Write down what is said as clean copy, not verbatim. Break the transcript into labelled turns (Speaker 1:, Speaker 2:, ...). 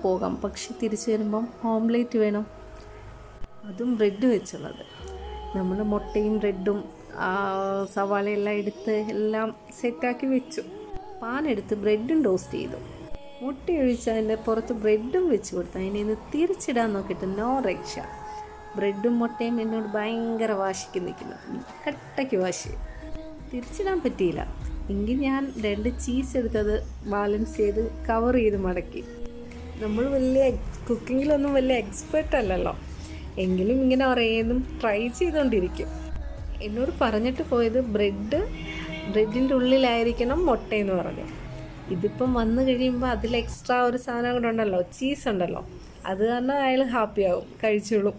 Speaker 1: പോകാം, പക്ഷെ തിരിച്ചു വരുമ്പം ഓംലേറ്റ് വേണം, അതും ബ്രെഡ് വെച്ചുള്ളത്. നമ്മൾ മുട്ടയും ബ്രെഡും സവാളയെല്ലാം എടുത്ത് എല്ലാം സെറ്റാക്കി വെച്ചു. പാനെടുത്ത് ബ്രെഡും ടോസ്റ്റ് ചെയ്തു. മുട്ട ഒഴിച്ച് അതിൻ്റെ പുറത്ത് ബ്രെഡും വെച്ച് കൊടുത്തു. അതിനെ തിരിച്ചിടാൻ നോക്കിയിട്ട് നോ രക്ഷ. ബ്രെഡും മുട്ടയും എന്നോട് ഭയങ്കര വാശിക്ക് നിൽക്കുന്നു, കട്ടയ്ക്ക് വാശി. തിരിച്ചിടാൻ പറ്റിയില്ല. എങ്കിൽ ഞാൻ 2 ചീസ് എടുത്തത് ബാലൻസ് ചെയ്ത് കവർ ചെയ്ത് മടക്കി. നമ്മൾ കുക്കിങ്ങിലൊന്നും വലിയ എക്സ്പെർട്ട് അല്ലല്ലോ, എങ്കിലും ഇങ്ങനെ ഓരോന്നും ട്രൈ ചെയ്തുകൊണ്ടിരിക്കും. എന്നോട് പറഞ്ഞിട്ട് പോയത് ബ്രെഡിൻ്റെ ഉള്ളിലായിരിക്കണം മുട്ടയെന്ന് പറഞ്ഞു. ഇതിപ്പം വന്നു കഴിയുമ്പോൾ അതിൽ എക്സ്ട്രാ ഒരു സാധനം കൂടെ ഉണ്ടല്ലോ, ചീസ് ഉണ്ടല്ലോ, അത് കാരണം അയാൾ ഹാപ്പിയാവും, കഴിച്ചോളും.